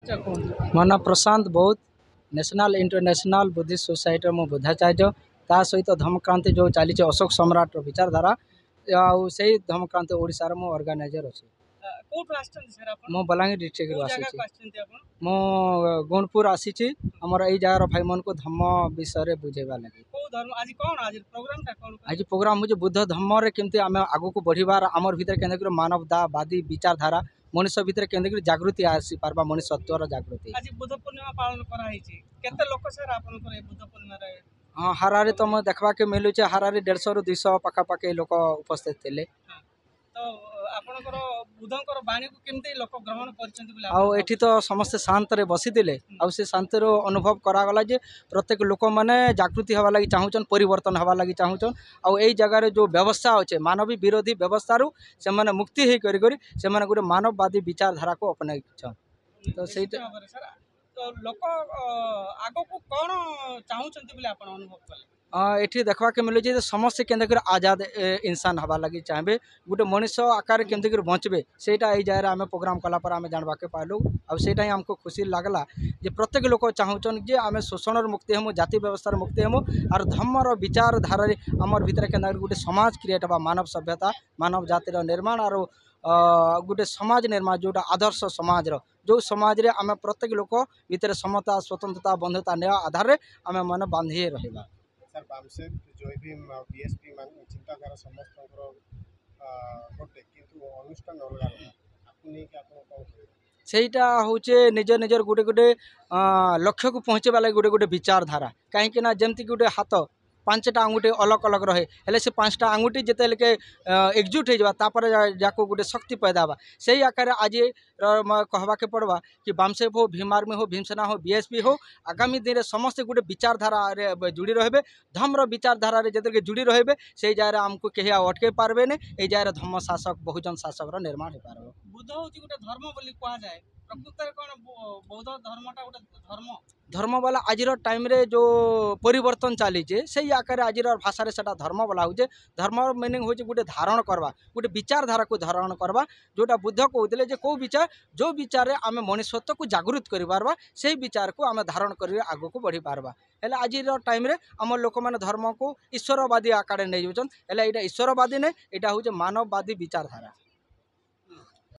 ମୋ ନାଁ ପ୍ରଶାନ୍ତ ବୌଦ୍ଧ national international Buddhist ସୋସାଇଟିର ମୁଁ ବୁଦ୍ଧାଚାର୍ଯ୍ୟ। ତା ସହିତ ଧର୍ମକ୍ରାନ୍ତି ଯେଉଁ ଚାଲିଛି ଅଶୋକ ସମ୍ରାଟର ବିଚାରଧାରା ଆଉ ସେଇ ଧର୍ମକ୍ରାନ୍ତି ଓଡ଼ିଶାର ମୁଁ ଅର୍ଗାନାଇଜର ଅଛି। ମୁଁ ବଲାଙ୍ଗୀର ଡିଷ୍ଟ୍ରିକ୍ଟରୁ ଆସିଛି। ମୁଁ ଗୁଣପୁର ଆସିଛି ଆମର ଏଇ ଜାଗାର ଭାଇମାନଙ୍କୁ ଧର୍ମ ବିଷୟରେ ବୁଝେଇବା ଲାଗି। ଆଜି ପ୍ରୋଗ୍ରାମ ହେଉଛି ବୁଦ୍ଧ ଧର୍ମରେ କେମିତି ଆମେ ଆଗକୁ ବଢ଼ିବାର ଆମର ଭିତରେ କେମିତି ମାନବତାବାଦୀ ବିଚାରଧାରା ମଣିଷ ଭିତରେ କେମିତି ଜାଗୃତି ଆସିପାରବା ମଣିଷତ୍ୱର ଜାଗୃତି। ଆଜି ବୁଦ୍ଧ ପୂର୍ଣ୍ଣିମା ପାଳନ କରାଯାଇଛି। କେତେ ଲୋକ ସାର୍ ଆପଣଙ୍କର ଏ ବୁଦ୍ଧ ପୂର୍ଣ୍ଣିମାରେ? ହଁ ହାରାରେ ତ ମୁଁ ଦେଖିବାକୁ ମିଳୁଛି ହାରାରେ 150ରୁ 200 ପାଖାପାଖି ଲୋକ ଉପସ୍ଥିତ ଥିଲେ। ତ ଆପଣଙ୍କର ବୁଦ୍ଧଙ୍କର ବାଣୀକୁ କେମିତି ଲୋକ ଗ୍ରହଣ କରିଛନ୍ତି ବୋଲି ଆଉ ଏଠି ତ ସମସ୍ତେ ଶାନ୍ତରେ ବସିଥିଲେ ଆଉ ସେ ଶାନ୍ତିରୁ ଅନୁଭବ କରାଗଲା ଯେ ପ୍ରତ୍ୟେକ ଲୋକମାନେ ଜାଗୃତି ହେବା ଲାଗି ଚାହୁଁଛନ୍ ପରିବର୍ତ୍ତନ ହେବା ଲାଗି ଚାହୁଁଛନ୍ ଆଉ ଏଇ ଜାଗାରେ ଯେଉଁ ବ୍ୟବସ୍ଥା ଅଛି ମାନବୀ ବିରୋଧୀ ବ୍ୟବସ୍ଥାରୁ ସେମାନେ ମୁକ୍ତି ହେଇ କରି ସେମାନେ ଗୋଟେ ମାନବବାଦୀ ବିଚାରଧାରାକୁ ଅପନାଇଛନ୍। ତ ସେଇଟା ଲୋକ ଆଗକୁ କ'ଣ ଚାହୁଁଛନ୍ତି ବୋଲି ଆପଣ ଅନୁଭବ କଲେ? ଏଠି ଦେଖିବାକୁ ମିଳୁଛି ଯେ ସମସ୍ତେ କେମିତି ଆଜାଦ ଇନସାନ ହେବା ଲାଗି ଚାହିଁବେ ଗୋଟେ ମଣିଷ ଆକାରରେ କେମିତି କରି ବଞ୍ଚିବେ ସେଇଟା ଏଇ ଜାଗାରେ ଆମେ ପ୍ରୋଗ୍ରାମ କଲା ପରେ ଆମେ ଜାଣିବାକୁ ପାଇଲୁ। ଆଉ ସେଇଟା ହିଁ ଆମକୁ ଖୁସି ଲାଗିଲା ଯେ ପ୍ରତ୍ୟେକ ଲୋକ ଚାହୁଁଛନ୍ତି ଯେ ଆମେ ଶୋଷଣର ମୁକ୍ତି ହେମୁ ଜାତି ବ୍ୟବସ୍ଥାର ମୁକ୍ତି ହେମୁ ଆର୍ ଧର୍ମର ବିଚାରଧାରାରେ ଆମର ଭିତରେ କେମିତି ଗୋଟେ ସମାଜ କ୍ରିଏଟ୍ ହେବା ମାନବ ସଭ୍ୟତା ମାନବ ଜାତିର ନିର୍ମାଣ ଆରୁ ଗୋଟେ ସମାଜ ନିର୍ମାଣ ଯେଉଁଟା ଆଦର୍ଶ ସମାଜର ଯେଉଁ ସମାଜରେ ଆମେ ପ୍ରତ୍ୟେକ ଲୋକ ଭିତରେ ସମତା ସ୍ୱତନ୍ତ୍ରତା ବନ୍ଧୁତା ନ୍ୟାୟ ଆଧାରରେ ଆମେ ମାନେ ବାନ୍ଧି ରହିବା। ସାର୍ ବାମସେନ ଜୟଭୀମ ବିଏସପି ଚିନ୍ତାଧାରା ସମସ୍ତଙ୍କର ଗୋଟେ କିନ୍ତୁ ଅନୁଷ୍ଠାନ ଅଲଗା ଅଲଗା ଆକୁ ନେଇକି ଆପଣ କ'ଣ କହିବେ? ସେଇଟା ହେଉଛି ନିଜ ନିଜର ଗୋଟେ ଗୋଟେ ଲକ୍ଷ୍ୟକୁ ପହଞ୍ଚିବା ଲାଗି ଗୋଟେ ଗୋଟେ ବିଚାରଧାରା କାହିଁକି ନା ଯେମିତିକି ଗୋଟେ ହାତ 5ଟା ଆଙ୍ଗୁଠି ଅଲଗା ଅଲଗା ରହେ ହେଲେ ସେ 5ଟା ଆଙ୍ଗୁଠି ଯେତେବେଳେ ଏକଜୁଟ ହେଇଯିବା ତାପରେ ଯାକୁ ଗୋଟେ ଶକ୍ତି पैदा ହେବା ସେଇ ଆକାରରେ ଆଜି कहवाके पड़वा कि बामसेफ हो भीम आर्मी हो भीमसेना हो बीएसपी हो आगामी दिन में समस्ते गोटे विचारधारा जुड़ी रहे धर्मर विचारधारा जिते जुड़ी रहे से जगह आमको कहीं अटकई पार्बे ये जगह धर्म शासक बहुजन शासक निर्माण हो पार। बुद्ध हूँ गोटे धर्म बोली कहुए प्रकृत कौन बौद्ध धर्मटा गोटे धर्म धर्म वाला आज टाइम रे जो परिवर्तन चली से आकार आज भाषा से धर्म बोला हो धर्म मीनिंग हो गोटे धारण करवा गोटे विचारधारा को धारण करवा जोटा बुद्ध कहते कौ विचार जो विचार आम मनुष्यत्व को जागृत कर से विचार को आम धारण कर आग को बढ़ी पार्बा। हेले आज टाइम रे आम लोक मैंने धर्म को ईश्वरवादी आकार नहीं जाऊँ हेले यहाँ ईश्वरवादी नहीं यहाँ हूँ मानववादी विचारधारा।